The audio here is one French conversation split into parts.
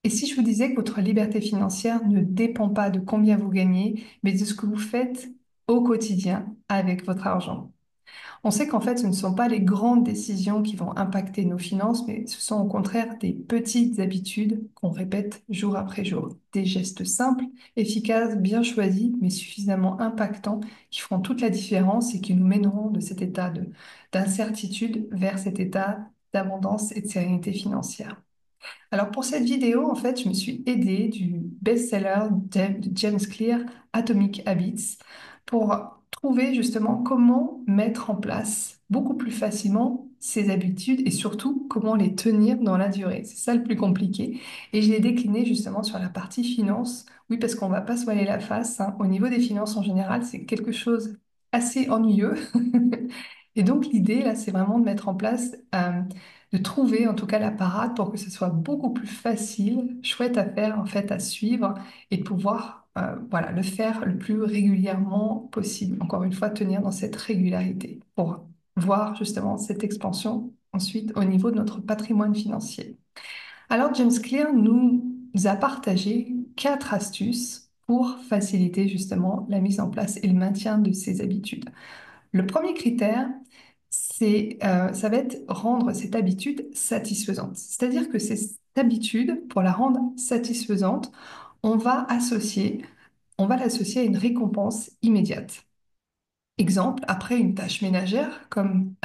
Et si je vous disais que votre liberté financière ne dépend pas de combien vous gagnez, mais de ce que vous faites au quotidien avec votre argent? On sait qu'en fait, ce ne sont pas les grandes décisions qui vont impacter nos finances, mais ce sont au contraire des petites habitudes qu'on répète jour après jour. Des gestes simples, efficaces, bien choisis, mais suffisamment impactants, qui feront toute la différence et qui nous mèneront de cet état d'incertitude vers cet état d'abondance et de sérénité financière. Alors pour cette vidéo, en fait, je me suis aidée du best-seller de James Clear, Atomic Habits, pour trouver justement comment mettre en place beaucoup plus facilement ces habitudes et surtout comment les tenir dans la durée. C'est ça le plus compliqué. Et je l'ai décliné justement sur la partie finance. Oui, parce qu'on ne va pas se voiler la face, hein. Au niveau des finances en général, c'est quelque chose assez ennuyeux. Et donc l'idée, là, c'est vraiment de mettre en place de trouver en tout cas la parade pour que ce soit beaucoup plus facile, chouette à faire, en fait, à suivre et de pouvoir voilà, le faire le plus régulièrement possible. Encore une fois, tenir dans cette régularité pour voir justement cette expansion ensuite au niveau de notre patrimoine financier. Alors, James Clear nous a partagé 4 astuces pour faciliter justement la mise en place et le maintien de ces habitudes. Le premier critère, ça va être rendre cette habitude satisfaisante. C'est-à-dire que cette habitude, pour la rendre satisfaisante, on va associer, on va l'associer à une récompense immédiate. Exemple, après une tâche ménagère, comme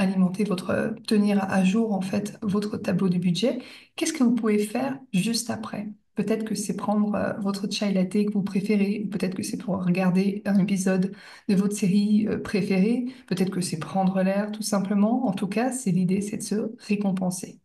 tenir à jour en fait votre tableau de budget, qu'est-ce que vous pouvez faire juste après? Peut-être que c'est prendre votre chai latte que vous préférez, ou peut-être que c'est pour regarder un épisode de votre série préférée, peut-être que c'est prendre l'air tout simplement. En tout cas, c'est l'idée, c'est de se récompenser.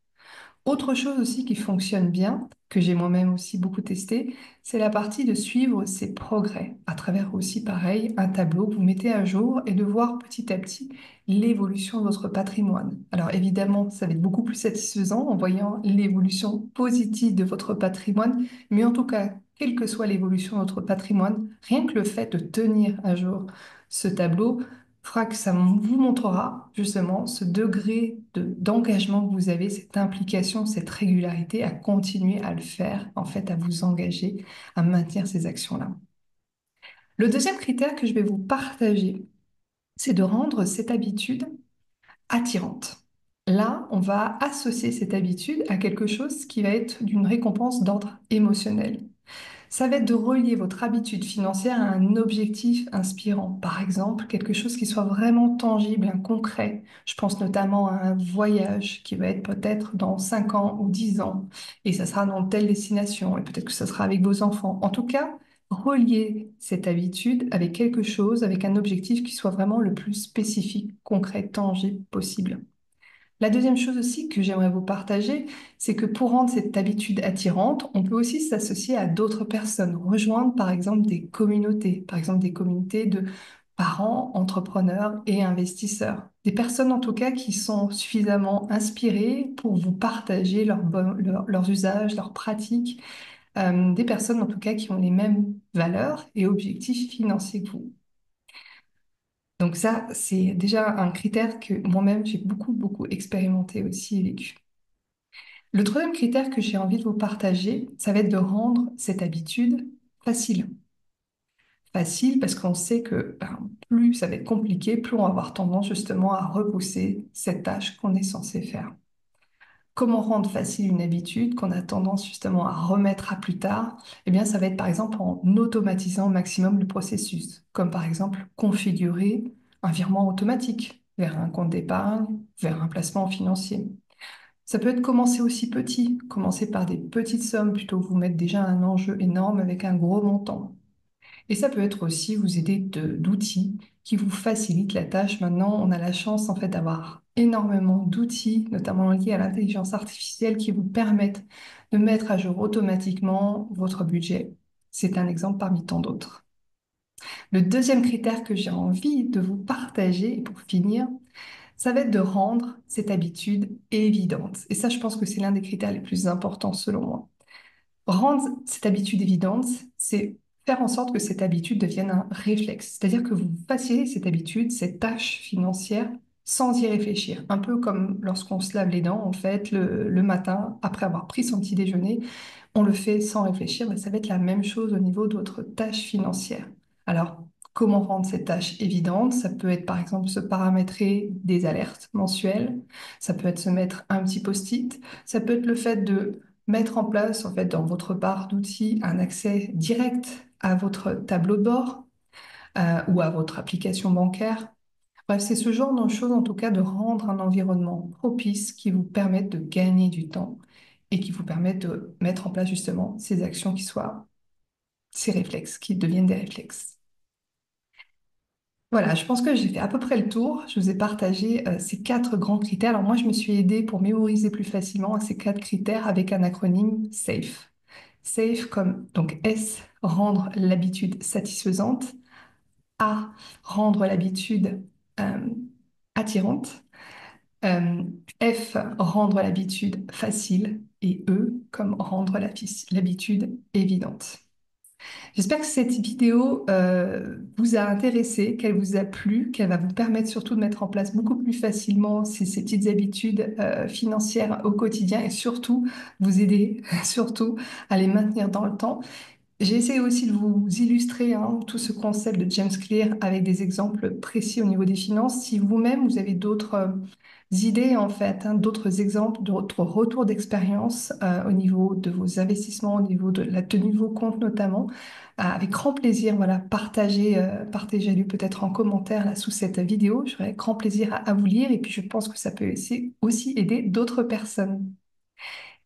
Autre chose aussi qui fonctionne bien, que j'ai moi-même aussi beaucoup testé, c'est la partie de suivre ses progrès à travers aussi pareil un tableau que vous mettez à jour et de voir petit à petit l'évolution de votre patrimoine. Alors évidemment, ça va être beaucoup plus satisfaisant en voyant l'évolution positive de votre patrimoine, mais en tout cas, quelle que soit l'évolution de votre patrimoine, rien que le fait de tenir à jour ce tableau fera que ça vous montrera justement ce degré d'engagement que vous avez, cette implication, cette régularité à continuer à le faire, en fait, à vous engager, à maintenir ces actions-là. Le deuxième critère que je vais vous partager, c'est de rendre cette habitude attirante. Là, on va associer cette habitude à quelque chose qui va être d'une récompense d'ordre émotionnel. Ça va être de relier votre habitude financière à un objectif inspirant. Par exemple, quelque chose qui soit vraiment tangible, un concret. Je pense notamment à un voyage qui va être peut-être dans 5 ans ou 10 ans. Et ça sera dans telle destination. Et peut-être que ça sera avec vos enfants. En tout cas, relier cette habitude avec quelque chose, avec un objectif qui soit vraiment le plus spécifique, concret, tangible possible. La deuxième chose aussi que j'aimerais vous partager, c'est que pour rendre cette habitude attirante, on peut aussi s'associer à d'autres personnes, rejoindre par exemple des communautés, par exemple des communautés de parents, entrepreneurs et investisseurs. Des personnes en tout cas qui sont suffisamment inspirées pour vous partager leurs usages, leurs pratiques, des personnes en tout cas qui ont les mêmes valeurs et objectifs financiers que vous. Donc ça, c'est déjà un critère que moi-même, j'ai beaucoup, beaucoup expérimenté aussi et vécu. Le troisième critère que j'ai envie de vous partager, ça va être de rendre cette habitude facile. Facile parce qu'on sait que plus ça va être compliqué, plus on va avoir tendance justement à repousser cette tâche qu'on est censé faire. Comment rendre facile une habitude qu'on a tendance justement à remettre à plus tard? Eh bien, ça va être par exemple en automatisant au maximum le processus, comme par exemple configurer un virement automatique vers un compte d'épargne, vers un placement financier. Ça peut être commencer aussi petit, commencer par des petites sommes plutôt que vous mettre déjà un enjeu énorme avec un gros montant. Et ça peut être aussi vous aider d'outils qui vous facilitent la tâche. Maintenant, on a la chance en fait d'avoir énormément d'outils, notamment liés à l'intelligence artificielle, qui vous permettent de mettre à jour automatiquement votre budget. C'est un exemple parmi tant d'autres. Le deuxième critère que j'ai envie de vous partager, et pour finir, ça va être de rendre cette habitude évidente. Et ça, je pense que c'est l'un des critères les plus importants selon moi. Rendre cette habitude évidente, c'est faire en sorte que cette habitude devienne un réflexe. C'est-à-dire que vous fassiez cette habitude, cette tâche financière sans y réfléchir. Un peu comme lorsqu'on se lave les dents, en fait, le matin, après avoir pris son petit déjeuner, on le fait sans réfléchir. Ben, ça va être la même chose au niveau de votre tâche financière. Alors, comment rendre cette tâche évidente? Ça peut être par exemple se paramétrer des alertes mensuelles, ça peut être se mettre un petit post-it, ça peut être le fait de mettre en place en fait dans votre barre d'outils un accès direct à votre tableau de bord ou à votre application bancaire. Bref, c'est ce genre de choses, en tout cas, de rendre un environnement propice qui vous permette de gagner du temps et qui vous permette de mettre en place justement ces actions qui soient ces réflexes, qui deviennent des réflexes. Voilà, je pense que j'ai fait à peu près le tour. Je vous ai partagé ces quatre grands critères. Alors moi, je me suis aidée pour mémoriser plus facilement ces quatre critères avec un acronyme SAFE. SAFE comme donc S, rendre l'habitude satisfaisante, A, rendre l'habitude euh, attirante. Euh, F, rendre l'habitude facile et E, comme rendre l'habitude évidente. J'espère que cette vidéo vous a intéressé, qu'elle vous a plu, qu'elle va vous permettre surtout de mettre en place beaucoup plus facilement ces petites habitudes financières au quotidien et surtout vous aider surtout à les maintenir dans le temps. J'ai essayé aussi de vous illustrer tout ce concept de James Clear avec des exemples précis au niveau des finances. Si vous-même, vous avez d'autres idées, en fait, d'autres exemples, d'autres retours d'expérience au niveau de vos investissements, au niveau de la tenue de vos comptes notamment, avec grand plaisir, voilà, partagez-le peut-être en commentaire là, sous cette vidéo. J'aurai grand plaisir à vous lire et puis je pense que ça peut aussi aider d'autres personnes.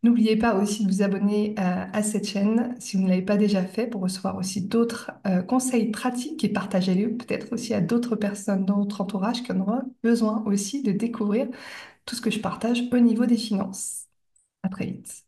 N'oubliez pas aussi de vous abonner à cette chaîne si vous ne l'avez pas déjà fait pour recevoir aussi d'autres conseils pratiques et partagez-les peut-être aussi à d'autres personnes dans votre entourage qui en auront besoin aussi de découvrir tout ce que je partage au niveau des finances. À très vite.